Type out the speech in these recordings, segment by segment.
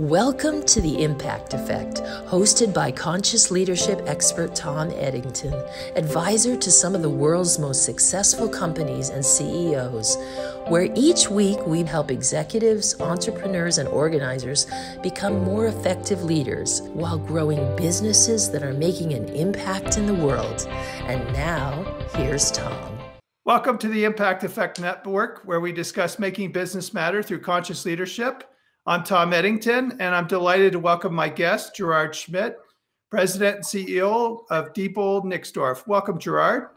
Welcome to The Impact Effect, hosted by conscious leadership expert Tom Eddington, advisor to some of the world's most successful companies and CEOs, where each week we help executives, entrepreneurs, and organizers become more effective leaders while growing businesses that are making an impact in the world. And now, here's Tom. Welcome to the Impact Effect Network, where we discuss making business matter through conscious leadership. I'm Tom Eddington, and I'm delighted to welcome my guest, Gerrard Schmid, President and CEO of Diebold Nixdorf. Welcome, Gerrard.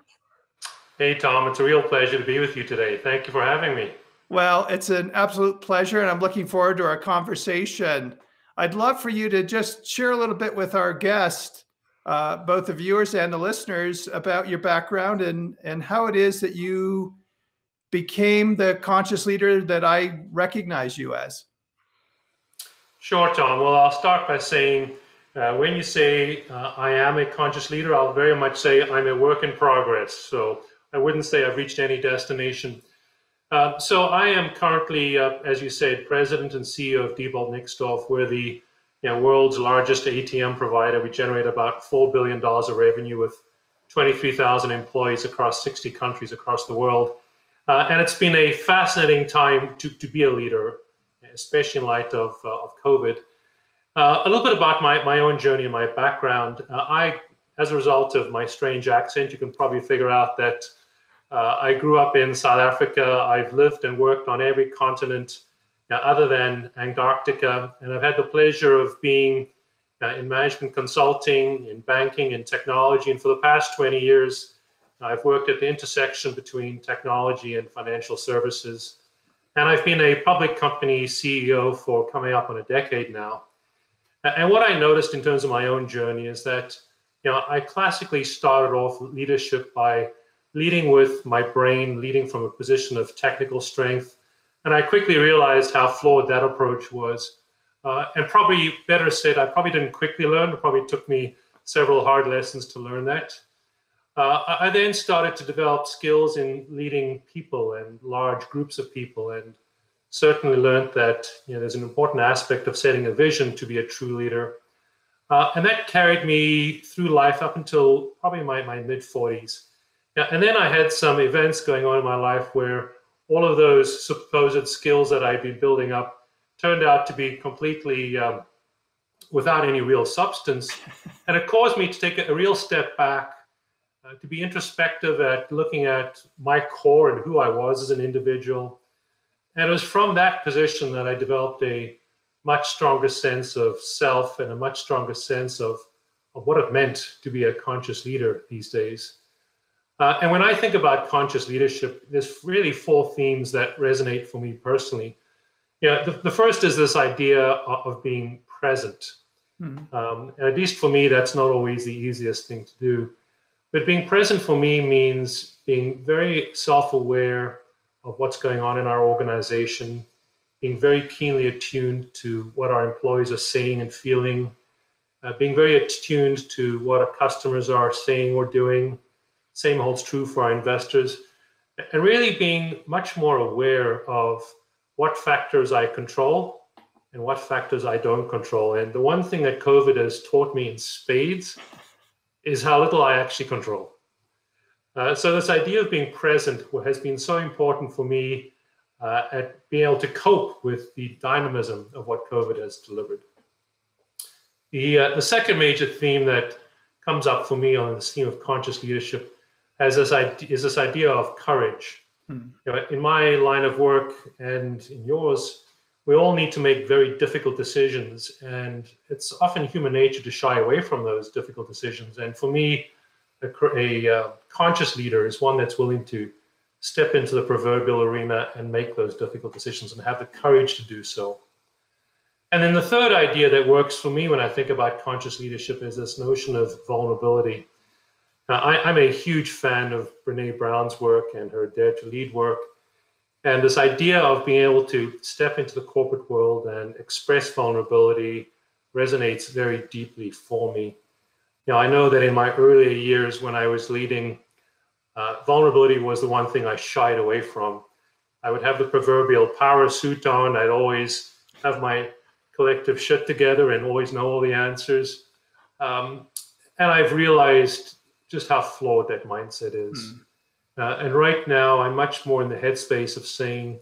Hey, Tom. It's a real pleasure to be with you today. Thank you for having me. Well, it's an absolute pleasure, and I'm looking forward to our conversation. I'd love for you to just share a little bit with our guest, both the viewers and the listeners, about your background and how it is that you became the conscious leader that I recognize you as. Sure, Tom. Well, I'll start by saying, when you say I am a conscious leader, I'll very much say I'm a work in progress. So I wouldn't say I've reached any destination. So I am currently, as you said, President and CEO of Diebold Nixdorf. We're the world's largest ATM provider. We generate about $4 billion of revenue with 23,000 employees across 60 countries across the world. And it's been a fascinating time to be a leader, especially in light of COVID. A little bit about my own journey and my background. As a result of my strange accent, you can probably figure out that I grew up in South Africa. I've lived and worked on every continent other than Antarctica, and I've had the pleasure of being in management consulting, in banking, in technology, and for the past 20 years, I've worked at the intersection between technology and financial services. And I've been a public company CEO for coming up on a decade now. And what I noticed in terms of my own journey is that, I classically started off leadership by leading with my brain, leading from a position of technical strength. And I quickly realized how flawed that approach was. And probably better said, I probably didn't quickly learn. It probably took me several hard lessons to learn that. I then started to develop skills in leading people and large groups of people, and certainly learned that there's an important aspect of setting a vision to be a true leader. And that carried me through life up until probably my mid-40s. And then I had some events going on in my life where all of those supposed skills that I'd been building up turned out to be completely without any real substance. And it caused me to take a real step back, to be introspective at looking at my core and who I was as an individual. And it was from that position that I developed a much stronger sense of self and a much stronger sense of what it meant to be a conscious leader these days. And when I think about conscious leadership, there's really four themes that resonate for me personally. The first is this idea of being present. And at least for me, that's not always the easiest thing to do. But being present for me means being very self-aware of what's going on in our organization, being very keenly attuned to what our employees are saying and feeling, being very attuned to what our customers are saying or doing. Same holds true for our investors. And really being much more aware of what factors I control and what factors I don't control. And the one thing that COVID has taught me in spades is how little I actually control. So this idea of being present has been so important for me at being able to cope with the dynamism of what COVID has delivered. The second major theme that comes up for me on this theme of conscious leadership is this idea of courage. In my line of work and in yours, we all need to make very difficult decisions, and it's often human nature to shy away from those difficult decisions. And for me, a conscious leader is one that's willing to step into the proverbial arena and make those difficult decisions and have the courage to do so. And then the third idea that works for me when I think about conscious leadership is this notion of vulnerability. Now, I'm a huge fan of Brené Brown's work and her Dare to Lead work. And this idea of being able to step into the corporate world and express vulnerability resonates very deeply for me. I know that in my earlier years when I was leading, vulnerability was the one thing I shied away from. I would have the proverbial power suit on. I'd always have my collective shit together and always know all the answers. And I've realized just how flawed that mindset is. And right now, I'm much more in the headspace of saying,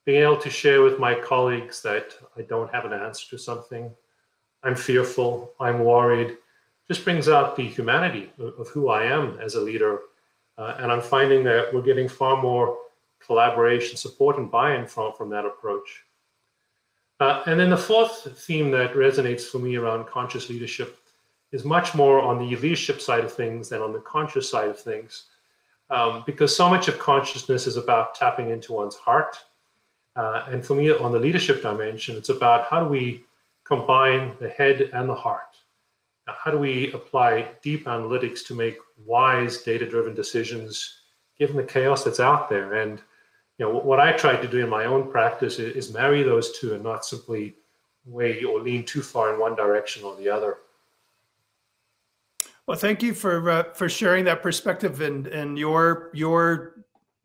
being able to share with my colleagues that I don't have an answer to something, I'm fearful, I'm worried, just brings out the humanity of who I am as a leader. And I'm finding that we're getting far more collaboration, support, and buy-in from that approach. And then the fourth theme that resonates for me around conscious leadership is much more on the leadership side of things than on the conscious side of things. Because so much of consciousness is about tapping into one's heart. And for me, on the leadership dimension, it's about how do we combine the head and the heart? How do we apply deep analytics to make wise, data-driven decisions, given the chaos that's out there? And what I try to do in my own practice is marry those two and not simply weigh or lean too far in one direction or the other. Well, thank you for sharing that perspective and your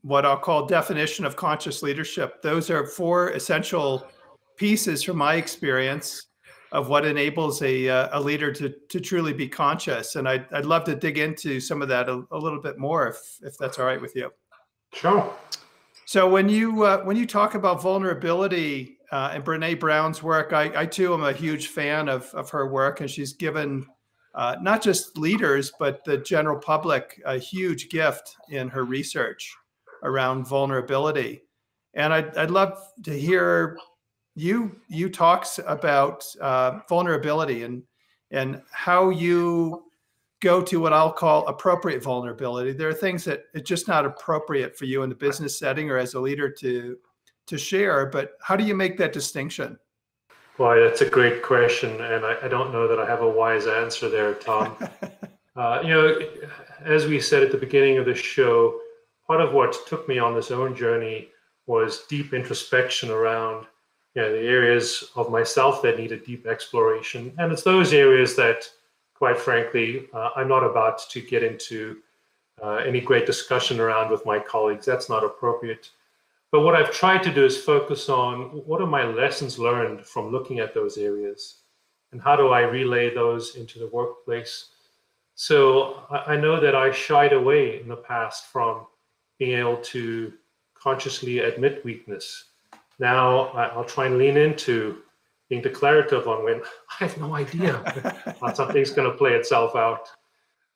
what I'll call definition of conscious leadership. Those are four essential pieces from my experience of what enables a leader to truly be conscious. And I'd love to dig into some of that a little bit more, if that's all right with you. Sure. So when you talk about vulnerability and Brene Brown's work, I too am a huge fan of her work, and she's given not just leaders, but the general public a huge gift in her research around vulnerability. And I'd love to hear you talks about vulnerability and how you go to what I'll call appropriate vulnerability. There are things that it's just not appropriate for you in the business setting or as a leader to share, but how do you make that distinction? Boy, that's a great question, and I don't know that I have a wise answer there, Tom. As we said at the beginning of the show, part of what took me on this own journey was deep introspection around the areas of myself that needed deep exploration. And it's those areas that, quite frankly, I'm not about to get into any great discussion around with my colleagues. That's not appropriate. But what I've tried to do is focus on what are my lessons learned from looking at those areas, and how do I relay those into the workplace. So I know that I shied away in the past from being able to consciously admit weakness. Now I'll try and lean into being declarative on when I have no idea how something's going to play itself out.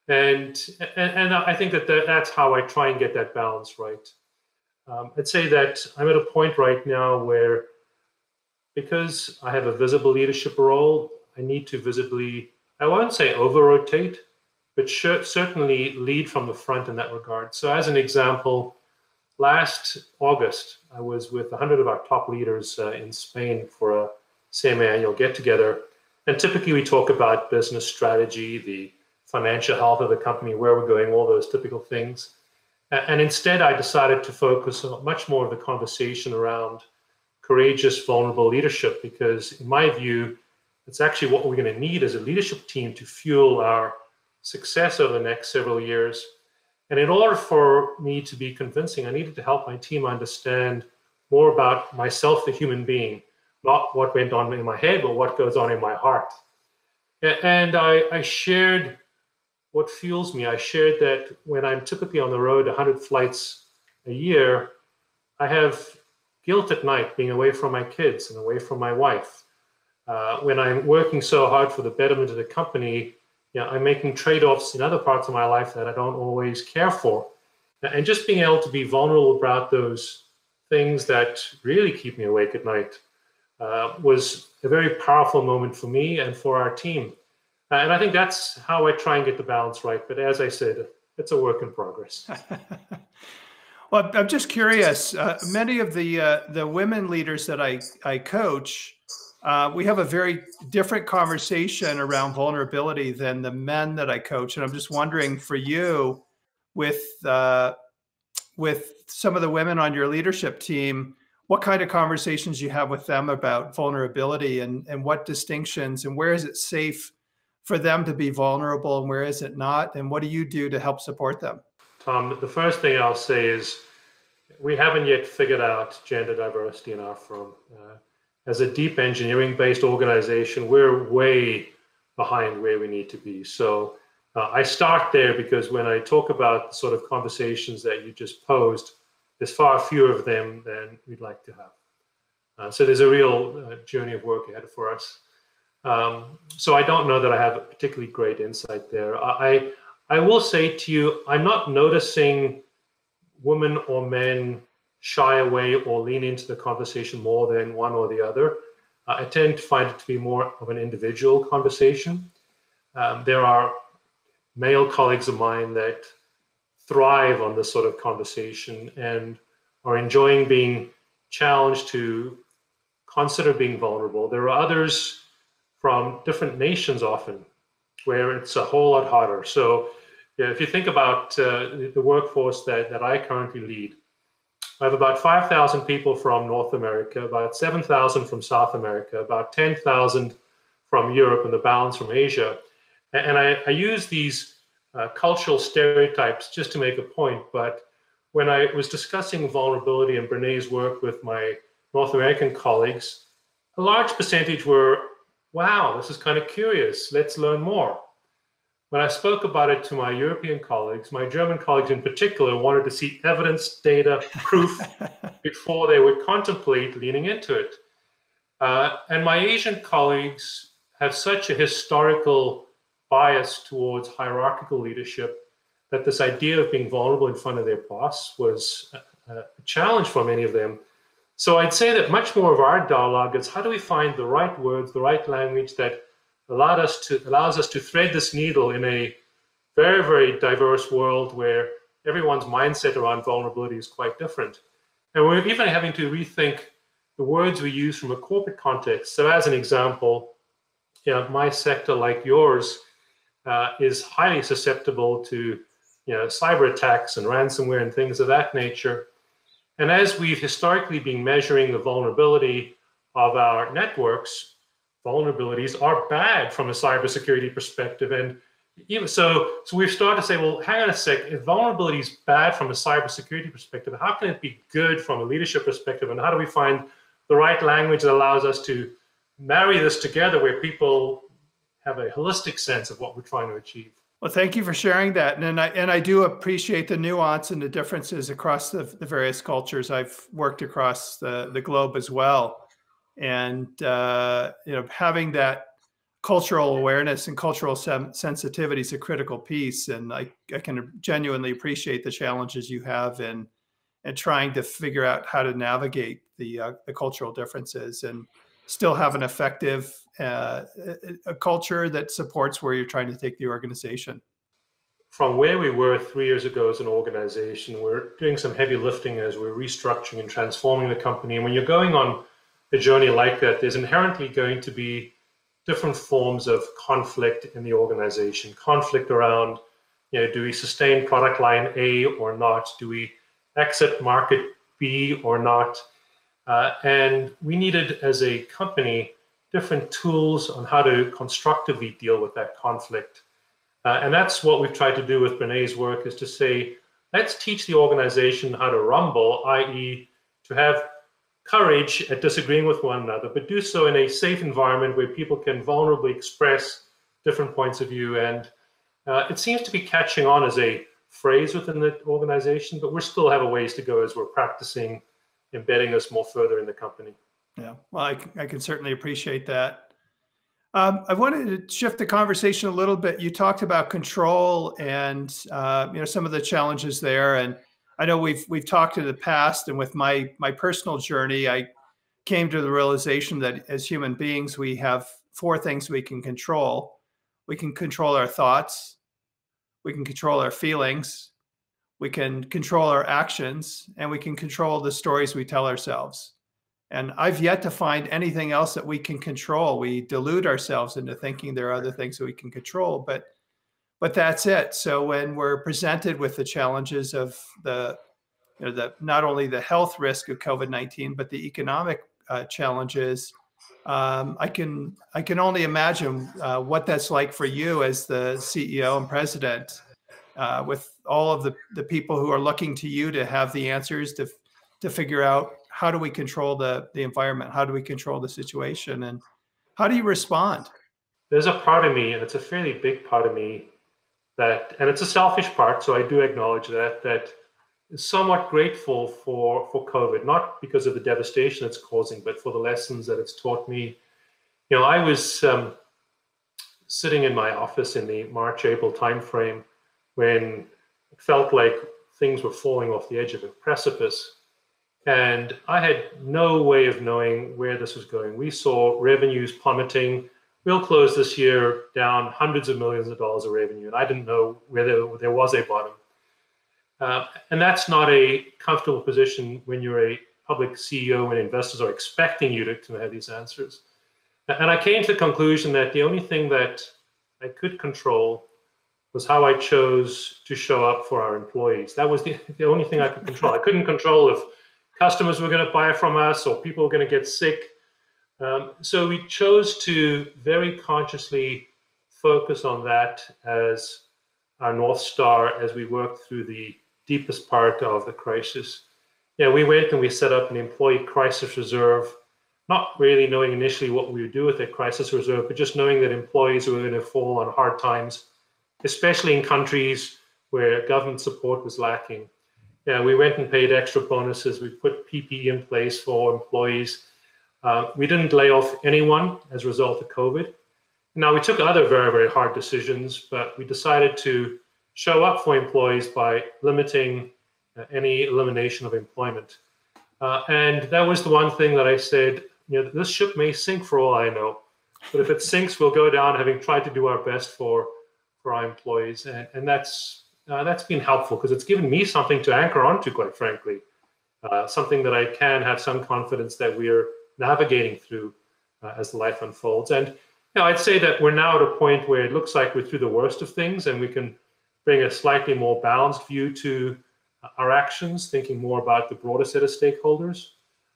And I think that's how I try and get that balance right. I'd say that I'm at a point right now where, because I have a visible leadership role, I need to visibly, I won't say over-rotate, but certainly lead from the front in that regard. So as an example, last August, I was with 100 of our top leaders in Spain for a semi-annual get-together. And typically we talk about business strategy, the financial health of the company, where we're going, all those typical things. And instead, I decided to focus on much more of the conversation around courageous, vulnerable leadership, because in my view, it's actually what we're going to need as a leadership team to fuel our success over the next several years. And in order for me to be convincing, I needed to help my team understand more about myself, the human being, not what went on in my head, but what goes on in my heart. And I shared what fuels me. I shared that when I'm typically on the road 100 flights a year, I have guilt at night being away from my kids and away from my wife. When I'm working so hard for the betterment of the company, I'm making trade-offs in other parts of my life that I don't always care for. And just being able to be vulnerable about those things that really keep me awake at night was a very powerful moment for me and for our team. And I think that's how I try and get the balance right. But as I said, it's a work in progress. Well, I'm just curious. Many of the women leaders that I coach, we have a very different conversation around vulnerability than the men that I coach. And I'm just wondering, for you, with some of the women on your leadership team, what kind of conversations you have with them about vulnerability, and what distinctions, and where is it safe for them to be vulnerable and where is it not? And what do you do to help support them? Tom, the first thing I'll say is we haven't yet figured out gender diversity in our firm. as a deep engineering-based organization, we're way behind where we need to be. So I start there because when I talk about the sort of conversations that you just posed, there's far fewer of them than we'd like to have. So there's a real journey of work ahead for us. So I don't know that I have a particularly great insight there. I will say to you, I'm not noticing women or men shy away or lean into the conversation more than one or the other. I tend to find it to be more of an individual conversation. There are male colleagues of mine that thrive on this sort of conversation and are enjoying being challenged to consider being vulnerable. There are others from different nations often where it's a whole lot harder. So yeah, if you think about the workforce that I currently lead, I have about 5,000 people from North America, about 7,000 from South America, about 10,000 from Europe, and the balance from Asia. And I use these cultural stereotypes just to make a point, but when I was discussing vulnerability in Brené's work with my North American colleagues, a large percentage were, wow, this is kind of curious, let's learn more. When I spoke about it to my European colleagues, my German colleagues in particular wanted to see evidence, data, proof before they would contemplate leaning into it. And my Asian colleagues have such a historical bias towards hierarchical leadership that this idea of being vulnerable in front of their boss was a challenge for many of them. So I'd say that much more of our dialogue is how do we find the right words, the right language that allows us to thread this needle in a very, very diverse world where everyone's mindset around vulnerability is quite different. And we're even having to rethink the words we use from a corporate context. So as an example, my sector, like yours, is highly susceptible to cyber attacks and ransomware and things of that nature. And as we've historically been measuring the vulnerability of our networks, vulnerabilities are bad from a cybersecurity perspective. And even so we've started to say, well, hang on a sec, if vulnerability is bad from a cybersecurity perspective, how can it be good from a leadership perspective? And how do we find the right language that allows us to marry this together where people have a holistic sense of what we're trying to achieve? Well, thank you for sharing that. And I do appreciate the nuance and the differences across the various cultures. I've worked across the globe as well. And having that cultural awareness and cultural sensitivity is a critical piece. And I can genuinely appreciate the challenges you have in trying to figure out how to navigate the cultural differences and still have an effective a culture that supports where you're trying to take the organization. From where we were 3 years ago as an organization, we're doing some heavy lifting as we're restructuring and transforming the company. And when you're going on a journey like that, there's inherently going to be different forms of conflict in the organization. Conflict around, do we sustain product line A or not? Do we exit market B or not? And we needed, as a company, different tools on how to constructively deal with that conflict. And that's what we've tried to do with Brené's work, is to say, let's teach the organization how to rumble, i.e. to have courage at disagreeing with one another, but do so in a safe environment where people can vulnerably express different points of view. And it seems to be catching on as a phrase within the organization, but we still have a ways to go as we're practicing embedding us more further in the company. Yeah, well, I can certainly appreciate that. I wanted to shift the conversation a little bit. You talked about control and some of the challenges there, and I know we've talked in the past, and with my personal journey, I came to the realization that as human beings, we have 4 things we can control. We can control our thoughts, we can control our feelings, we can control our actions, and we can control the stories we tell ourselves. And I've yet to find anything else that we can control. We delude ourselves into thinking there are other things that we can control, but that's it. So when we're presented with the challenges of the not only the health risk of COVID-19, but the economic challenges, I can only imagine what that's like for you as the CEO and president, with all of the people who are looking to you to have the answers to figure out how do we control the environment? How do we control the situation? And how do you respond? There's a part of me, and it's a fairly big part of me, and it's a selfish part, so I do acknowledge that is somewhat grateful for COVID, not because of the devastation it's causing, but for the lessons that it's taught me. I was sitting in my office in the March-April timeframe when it felt like things were falling off the edge of a precipice. And I had no way of knowing where this was going. We saw revenues plummeting. We'll close this year down hundreds of millions of dollars of revenue, and I didn't know whether there was a bottom. And that's not a comfortable position when you're a public CEO and investors are expecting you to have these answers. And I came to the conclusion that the only thing that I could control was how I chose to show up for our employees. That was the only thing I could control. I couldn't control if customers were going to buy from us or people were going to get sick. So we chose to very consciously focus on that as our North Star as we worked through the deepest part of the crisis. We went and we set up an employee crisis reserve, not really knowing initially what we would do with that crisis reserve, but just knowing that employees were going to fall on hard times, especially in countries where government support was lacking. We went and paid extra bonuses. We put PPE in place for employees. We didn't lay off anyone as a result of COVID. Now, we took other very, very hard decisions, but we decided to show up for employees by limiting any elimination of employment. And that was the one thing that I said, this ship may sink for all I know, but if it sinks, we'll go down having tried to do our best for our employees. And that's been helpful because it's given me something to anchor onto, quite frankly, something that I can have some confidence that we're navigating through as life unfolds. And I'd say that we're now at a point where it looks like we're through the worst of things and we can bring a slightly more balanced view to our actions, thinking more about the broader set of stakeholders.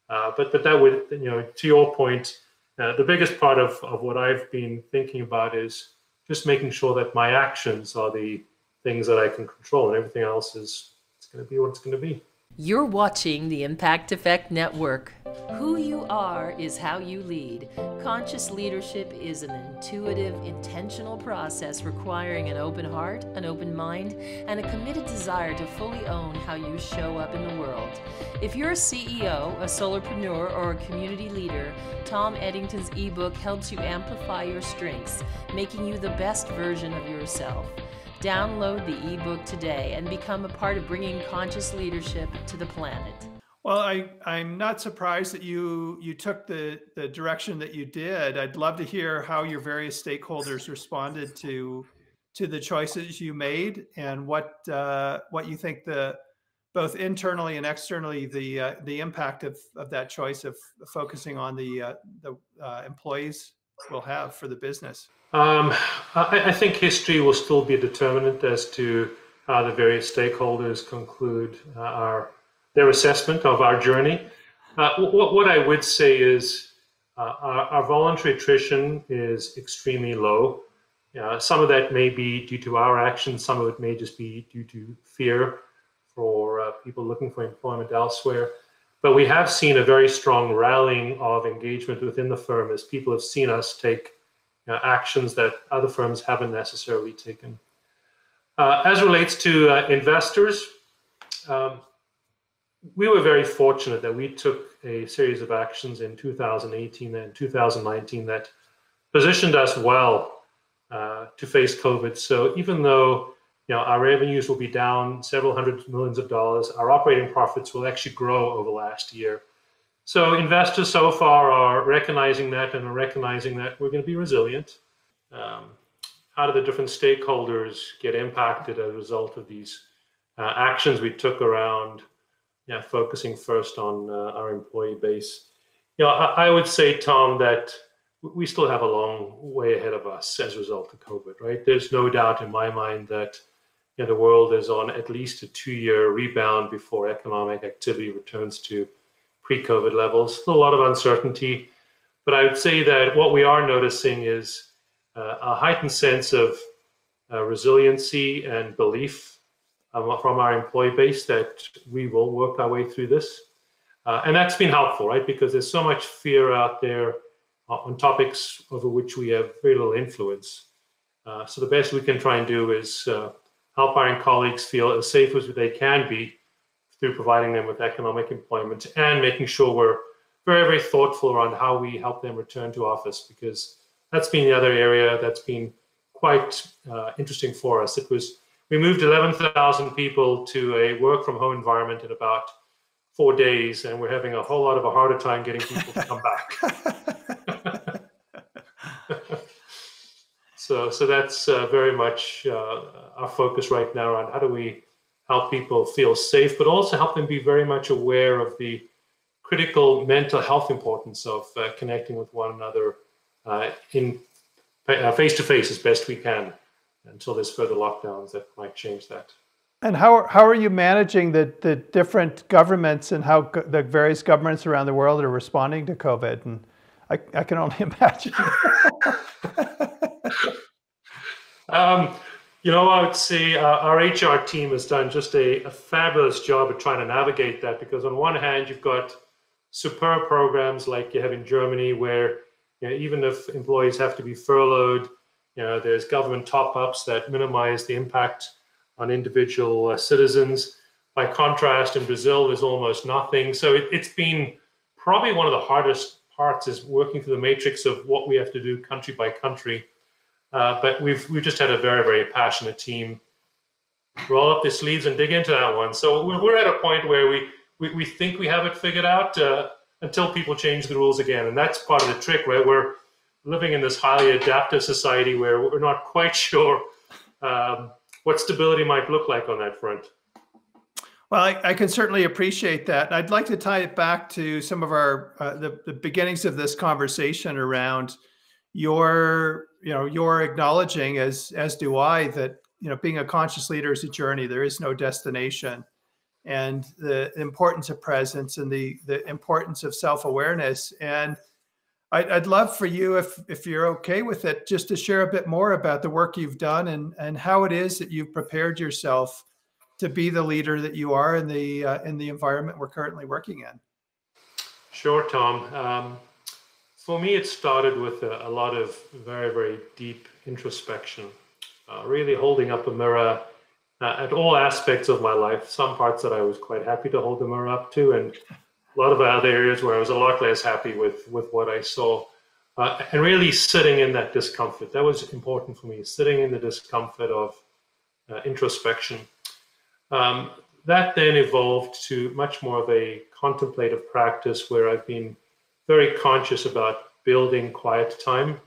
But that would, to your point, the biggest part of what I've been thinking about is just making sure that my actions are the things that I can control, and everything else is going to be what it's going to be. You're watching the Impact Effect Network. Who you are is how you lead. Conscious leadership is an intuitive, intentional process requiring an open heart, an open mind, and a committed desire to fully own how you show up in the world. If you're a CEO, a solopreneur, or a community leader, Tom Eddington's ebook helps you amplify your strengths, making you the best version of yourself. Download the ebook today and become a part of bringing conscious leadership to the planet. Well, I'm not surprised that you took the direction that you did. I'd love to hear how your various stakeholders responded to the choices you made and what you think both internally and externally the impact of that choice of focusing on the employees will have for the business. I think history will still be a determinant as to how the various stakeholders conclude their assessment of our journey. What I would say is our voluntary attrition is extremely low. Some of that may be due to our actions. Some of it may just be due to fear for people looking for employment elsewhere. But we have seen a very strong rallying of engagement within the firm as people have seen us take actions that other firms haven't necessarily taken. As relates to investors, we were very fortunate that we took a series of actions in 2018 and 2019 that positioned us well to face COVID. So even though our revenues will be down several hundred millions of dollars, our operating profits will actually grow over last year. So investors so far are recognizing that and are recognizing that we're going to be resilient. How do the different stakeholders get impacted as a result of these actions we took around focusing first on our employee base? I would say, Tom, that we still have a long way ahead of us as a result of COVID, right? There's no doubt in my mind that the world is on at least a 2-year rebound before economic activity returns to pre-COVID levels. Still a lot of uncertainty, but I would say that what we are noticing is a heightened sense of resiliency and belief from our employee base that we will work our way through this. And that's been helpful, right? Because there's so much fear out there on topics over which we have very little influence. So the best we can try and do is help our colleagues feel as safe as they can be through providing them with economic employment and making sure we're very, very thoughtful around how we help them return to office, because that's been the other area that's been quite interesting for us. We moved 11,000 people to a work from home environment in about 4 days, and we're having a whole lot of a harder time getting people to come back. So that's very much our focus right now on how do we help people feel safe, but also help them be very much aware of the critical mental health importance of connecting with one another in face-to-face as best we can until there's further lockdowns that might change that. And how are you managing the different governments and how the various governments around the world are responding to COVID? And I can only imagine. I would say our HR team has done just a fabulous job of trying to navigate that, because on one hand, you've got superb programs like you have in Germany, where even if employees have to be furloughed, there's government top-ups that minimize the impact on individual citizens. By contrast, in Brazil, there's almost nothing. So it's been probably one of the hardest parts, is working through the matrix of what we have to do country by country. But we've just had a very, very passionate team roll up their sleeves and dig into that one. So we're at a point where we think we have it figured out until people change the rules again. And that's part of the trick, right? We're living in this highly adaptive society where we're not quite sure what stability might look like on that front. Well, I can certainly appreciate that. And I'd like to tie it back to some of our the beginnings of this conversation around your acknowledging, as do I, that being a conscious leader is a journey. There is no destination, and the importance of presence and the importance of self-awareness. And I'd love for you, if you're okay with it, just to share a bit more about the work you've done and how it is that you've prepared yourself to be the leader that you are in the environment we're currently working in. Sure, Tom. For me, it started with a lot of very, very deep introspection, really holding up a mirror at all aspects of my life. Some parts that I was quite happy to hold the mirror up to, and a lot of other areas where I was a lot less happy with what I saw, and really sitting in that discomfort. That was important for me, sitting in the discomfort of introspection. That then evolved to much more of a contemplative practice, where I've been very conscious about building quiet time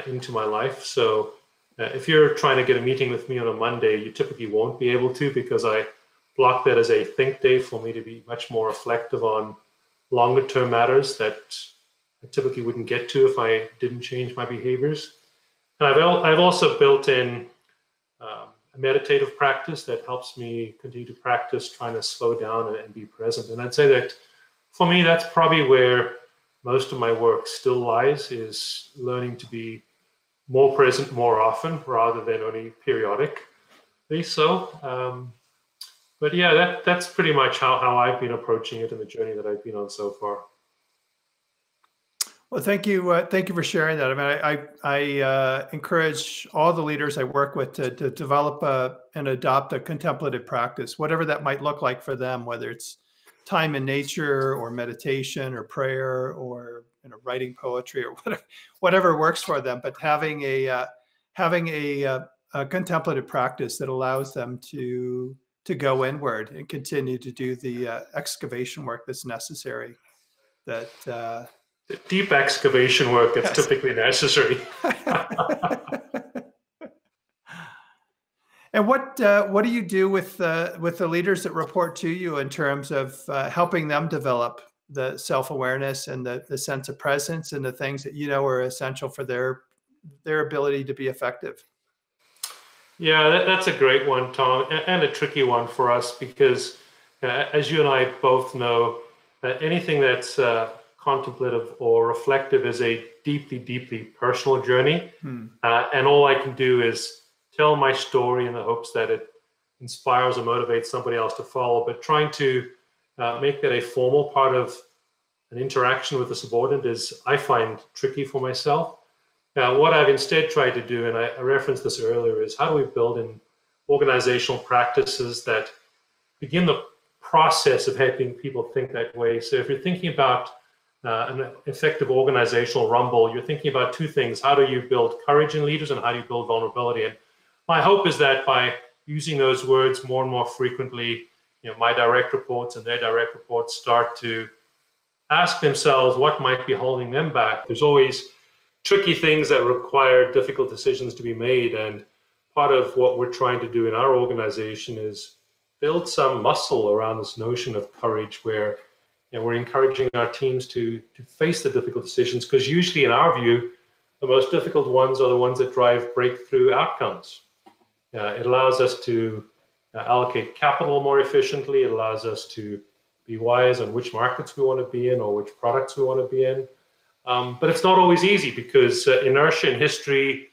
into my life. So if you're trying to get a meeting with me on a Monday, you typically won't be able to, because I block that as a think day for me to be much more reflective on longer term matters that I typically wouldn't get to if I didn't change my behaviors. And I've also built in a meditative practice that helps me continue to practice trying to slow down and be present. And I'd say that for me, that's probably where most of my work still lies, is learning to be more present more often rather than only periodically so. But yeah, that's pretty much how I've been approaching it in the journey that I've been on so far. Well, thank you for sharing that. I mean, I encourage all the leaders I work with to develop and adopt a contemplative practice, whatever that might look like for them, whether it's time in nature or meditation or prayer or writing poetry or whatever works for them. But having a contemplative practice that allows them to go inward and continue to do the excavation work that's necessary. That the deep excavation work that's typically necessary. And what do you do with the leaders that report to you in terms of helping them develop the self-awareness and the sense of presence and the things that are essential for their ability to be effective? Yeah, that's a great one, Tom, and a tricky one for us, because as you and I both know, anything that's contemplative or reflective is a deeply, deeply personal journey. And all I can do is tell my story in the hopes that it inspires or motivates somebody else to follow. But trying to make that a formal part of an interaction with a subordinate is, I find, tricky for myself. What I've instead tried to do, and I referenced this earlier, is how do we build in organizational practices that begin the process of helping people think that way. So if you're thinking about an effective organizational rumble, you're thinking about two things. How do you build courage in leaders, and how do you build vulnerability? And my hope is that by using those words more and more frequently, my direct reports and their direct reports start to ask themselves what might be holding them back. There's always tricky things that require difficult decisions to be made. And part of what we're trying to do in our organization is build some muscle around this notion of courage, where we're encouraging our teams to face the difficult decisions, because usually in our view, the most difficult ones are the ones that drive breakthrough outcomes. It allows us to allocate capital more efficiently. It allows us to be wise on which markets we want to be in or which products we want to be in. But it's not always easy, because inertia in history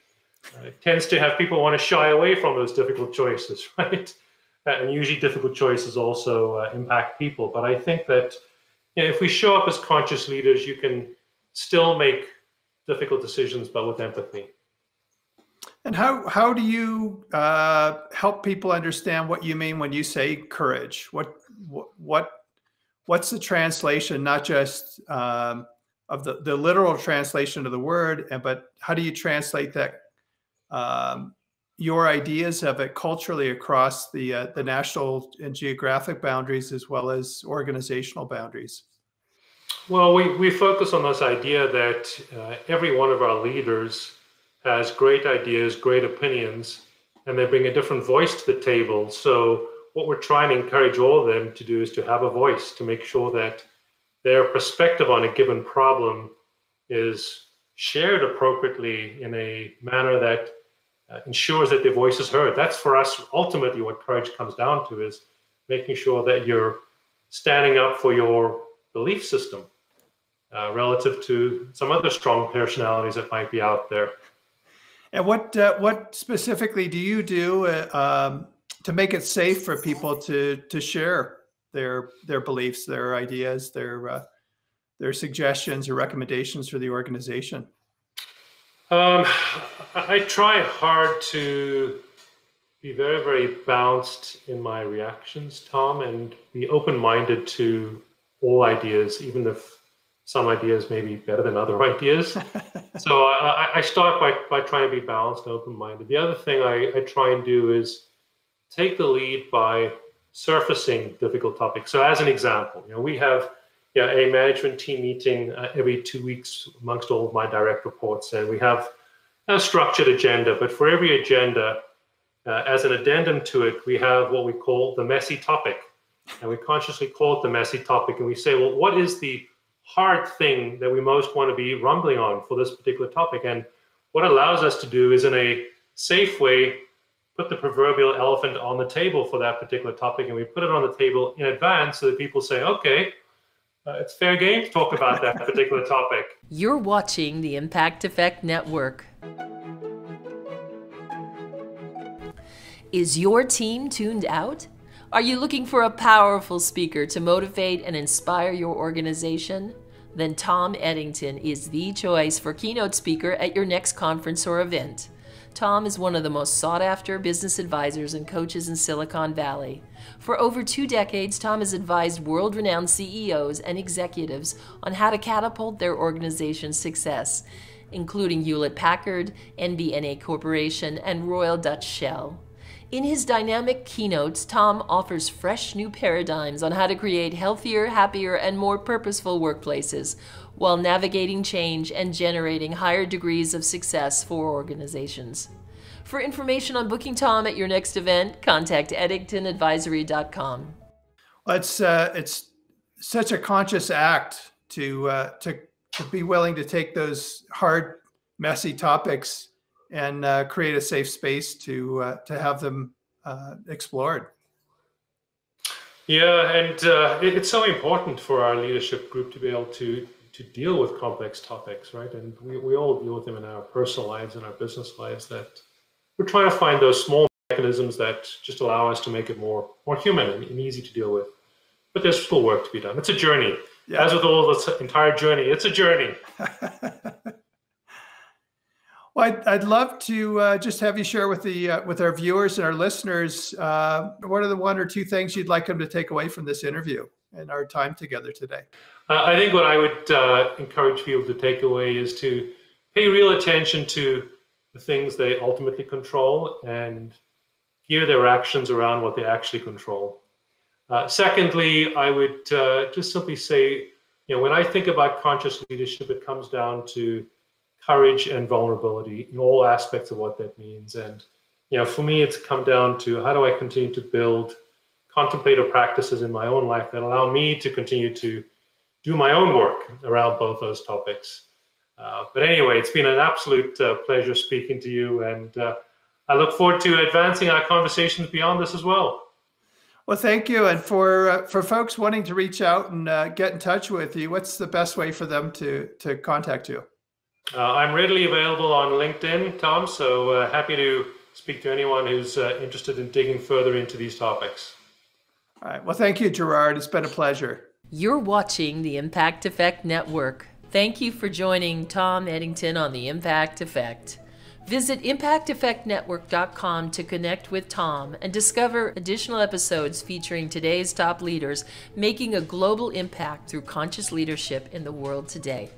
tends to have people want to shy away from those difficult choices, right? And usually difficult choices also impact people. But I think that if we show up as conscious leaders, you can still make difficult decisions, but with empathy. And how do you help people understand what you mean when you say courage? What's the translation, not just of the literal translation of the word, but how do you translate that, your ideas of it culturally across the national and geographic boundaries as well as organizational boundaries? Well, we focus on this idea that every one of our leaders has great ideas, great opinions, and they bring a different voice to the table. So what we're trying to encourage all of them to do is to have a voice, to make sure that their perspective on a given problem is shared appropriately in a manner that ensures that their voice is heard. That's for us ultimately what courage comes down to, is making sure that you're standing up for your belief system relative to some other strong personalities that might be out there. And what specifically do you do to make it safe for people to share their beliefs, their ideas, their suggestions or recommendations for the organization? I try hard to be very, very balanced in my reactions, Tom, and be open-minded to all ideas, even if some ideas may be better than other ideas. So I start by trying to be balanced and open-minded. The other thing I try and do is take the lead by surfacing difficult topics. So as an example, we have a management team meeting every 2 weeks amongst all of my direct reports, and we have a structured agenda. But for every agenda, as an addendum to it, we have what we call the messy topic. And we consciously call it the messy topic. And we say, well, what is the hard thing that we most want to be rumbling on for this particular topic? And what it allows us to do is, in a safe way, put the proverbial elephant on the table for that particular topic. And we put it on the table in advance so that people say, okay, it's fair game to talk about that particular topic. You're watching the Impact Effect Network. Is your team tuned out? Are you looking for a powerful speaker to motivate and inspire your organization? Then Tom Eddington is the choice for keynote speaker at your next conference or event. Tom is one of the most sought-after business advisors and coaches in Silicon Valley. For over 2 decades, Tom has advised world-renowned CEOs and executives on how to catapult their organization's success, including Hewlett-Packard, NBNA Corporation, and Royal Dutch Shell. In his dynamic keynotes, Tom offers fresh new paradigms on how to create healthier, happier, and more purposeful workplaces while navigating change and generating higher degrees of success for organizations. For information on booking Tom at your next event, contact eddingtonadvisory.com. Well, it's such a conscious act to be willing to take those hard, messy topics and create a safe space to have them explored. Yeah, and it's so important for our leadership group to be able to deal with complex topics, right? And we all deal with them in our personal lives and our business lives, that we're trying to find those small mechanisms that just allow us to make it more human and easy to deal with. but there's still work to be done. It's a journey. Yeah. As with all this entire journey, it's a journey. Well, I'd love to just have you share with our viewers and our listeners, what are the one or two things you'd like them to take away from this interview and our time together today? I think what I would encourage people to take away is to pay real attention to the things they ultimately control and gear their actions around what they actually control. Secondly, I would just simply say, when I think about conscious leadership, it comes down to courage and vulnerability in all aspects of what that means. And, for me, it's come down to how do I continue to build contemplative practices in my own life that allow me to continue to do my own work around both those topics. But anyway, it's been an absolute pleasure speaking to you, and I look forward to advancing our conversations beyond this as well. Well, thank you. And for folks wanting to reach out and get in touch with you, what's the best way for them to contact you? I'm readily available on LinkedIn, Tom, so happy to speak to anyone who's interested in digging further into these topics. All right. Well, thank you, Gerrard. It's been a pleasure. You're watching the Impact Effect Network. Thank you for joining Tom Eddington on the Impact Effect. Visit impacteffectnetwork.com to connect with Tom and discover additional episodes featuring today's top leaders making a global impact through conscious leadership in the world today.